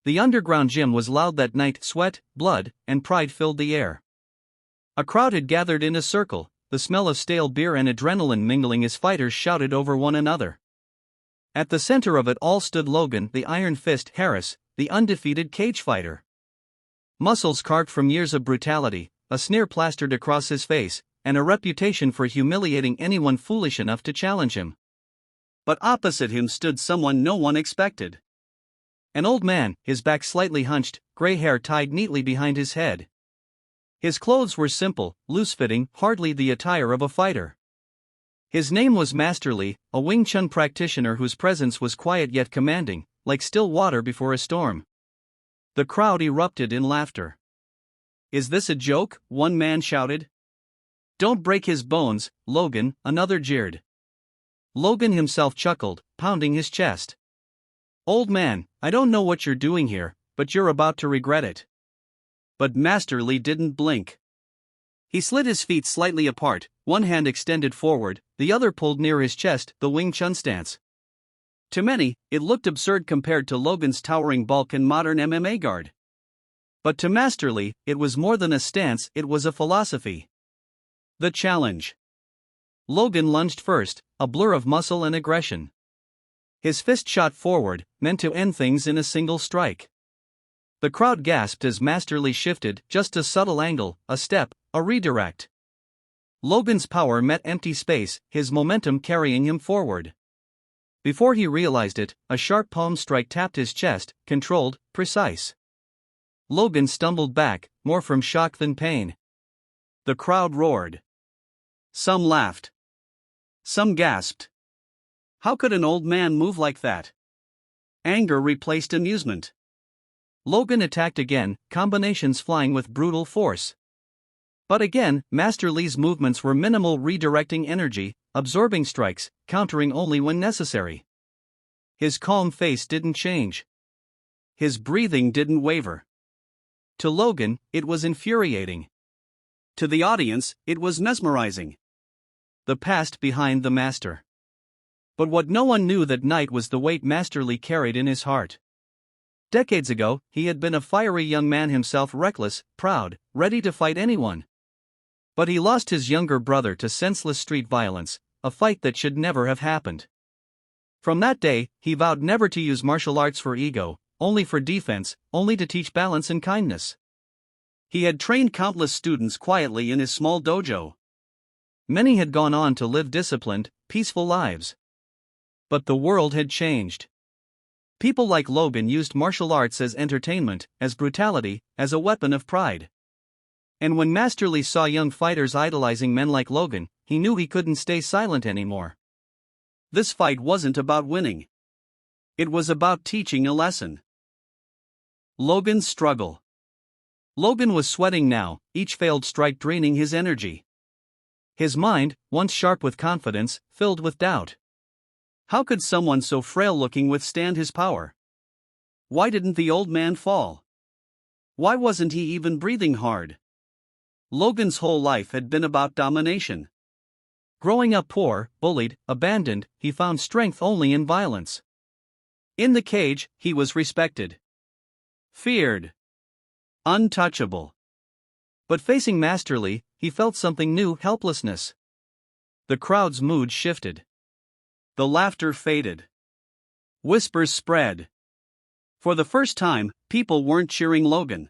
The underground gym was loud that night. Sweat, blood, and pride filled the air. A crowd had gathered in a circle, the smell of stale beer and adrenaline mingling as fighters shouted over one another. At the center of it all stood Logan, the Iron Fist Harris, the undefeated cage fighter. Muscles carved from years of brutality, a sneer plastered across his face, and a reputation for humiliating anyone foolish enough to challenge him. But opposite him stood someone no one expected. An old man, his back slightly hunched, gray hair tied neatly behind his head. His clothes were simple, loose-fitting, hardly the attire of a fighter. His name was Master Lee, a Wing Chun practitioner whose presence was quiet yet commanding, like still water before a storm. The crowd erupted in laughter. "Is this a joke?" one man shouted. "Don't break his bones, Logan," another jeered. Logan himself chuckled, pounding his chest. "Old man, I don't know what you're doing here, but you're about to regret it." But Master Lee didn't blink. He slid his feet slightly apart, one hand extended forward, the other pulled near his chest, the Wing Chun stance. To many, it looked absurd compared to Logan's towering bulk and modern MMA guard. But to Master Lee, it was more than a stance, it was a philosophy. The challenge. Logan lunged first, a blur of muscle and aggression. His fist shot forward, meant to end things in a single strike. The crowd gasped as Master Lee shifted, just a subtle angle, a step, a redirect. Logan's power met empty space, his momentum carrying him forward. Before he realized it, a sharp palm strike tapped his chest, controlled, precise. Logan stumbled back, more from shock than pain. The crowd roared. Some laughed. Some gasped. How could an old man move like that? Anger replaced amusement. Logan attacked again, combinations flying with brutal force. But again, Master Lee's movements were minimal, redirecting energy, absorbing strikes, countering only when necessary. His calm face didn't change. His breathing didn't waver. To Logan, it was infuriating. To the audience, it was mesmerizing. The past behind the master. But what no one knew that night was the weight Master Lee carried in his heart. Decades ago, he had been a fiery young man himself, reckless, proud, ready to fight anyone. But he lost his younger brother to senseless street violence, a fight that should never have happened. From that day, he vowed never to use martial arts for ego, only for defense, only to teach balance and kindness. He had trained countless students quietly in his small dojo. Many had gone on to live disciplined, peaceful lives. But the world had changed. People like Logan used martial arts as entertainment, as brutality, as a weapon of pride. And when Master Lee saw young fighters idolizing men like Logan, he knew he couldn't stay silent anymore. This fight wasn't about winning. It was about teaching a lesson. Logan's struggle. Logan was sweating now, each failed strike draining his energy. His mind, once sharp with confidence, filled with doubt. How could someone so frail-looking withstand his power? Why didn't the old man fall? Why wasn't he even breathing hard? Logan's whole life had been about domination. Growing up poor, bullied, abandoned, he found strength only in violence. In the cage, he was respected. Feared. Untouchable. But facing Master Lee, he felt something new, helplessness. The crowd's mood shifted. The laughter faded. Whispers spread. For the first time, people weren't cheering Logan.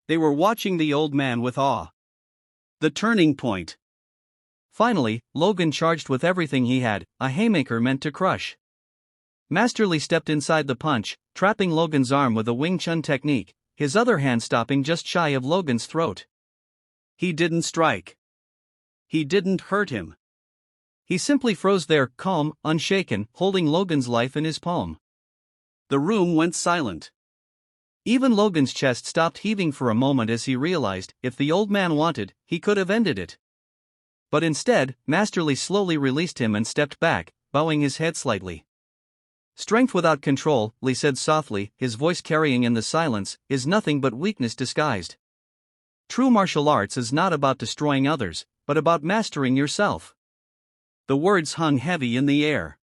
They were watching the old man with awe. The turning point. Finally, Logan charged with everything he had, a haymaker meant to crush. Master Lee stepped inside the punch, trapping Logan's arm with a Wing Chun technique, his other hand stopping just shy of Logan's throat. He didn't strike. He didn't hurt him. He simply froze there, calm, unshaken, holding Logan's life in his palm. The room went silent. Even Logan's chest stopped heaving for a moment as he realized, if the old man wanted, he could have ended it. But instead, Master Lee slowly released him and stepped back, bowing his head slightly. "Strength without control," Lee said softly, his voice carrying in the silence, "is nothing but weakness disguised. True martial arts is not about destroying others, but about mastering yourself." The words hung heavy in the air.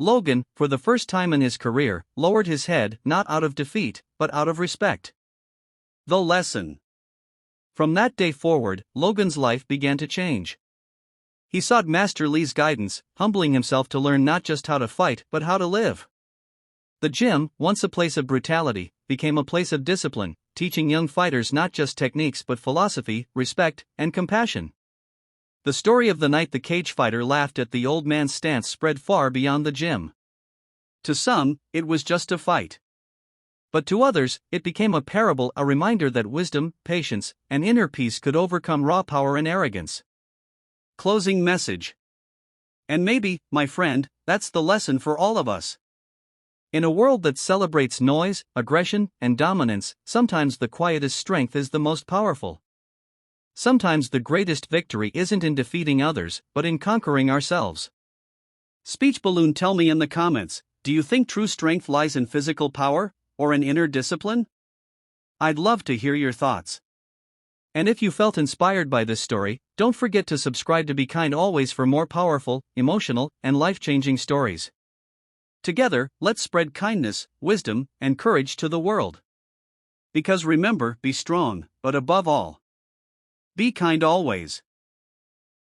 Logan, for the first time in his career, lowered his head, not out of defeat, but out of respect. The lesson. From that day forward, Logan's life began to change. He sought Master Lee's guidance, humbling himself to learn not just how to fight but how to live. The gym, once a place of brutality, became a place of discipline, teaching young fighters not just techniques but philosophy, respect, and compassion. The story of the night the cage fighter laughed at the old man's stance spread far beyond the gym. To some, it was just a fight. But to others, it became a parable, a reminder that wisdom, patience, and inner peace could overcome raw power and arrogance. Closing message. And maybe, my friend, that's the lesson for all of us. In a world that celebrates noise, aggression, and dominance, sometimes the quietest strength is the most powerful. Sometimes the greatest victory isn't in defeating others, but in conquering ourselves. Speech Balloon, tell me in the comments, do you think true strength lies in physical power, or in inner discipline? I'd love to hear your thoughts. And if you felt inspired by this story, don't forget to subscribe to Be Kind Always for more powerful, emotional, and life-changing stories. Together, let's spread kindness, wisdom, and courage to the world. Because remember, be strong, but above all, be kind always.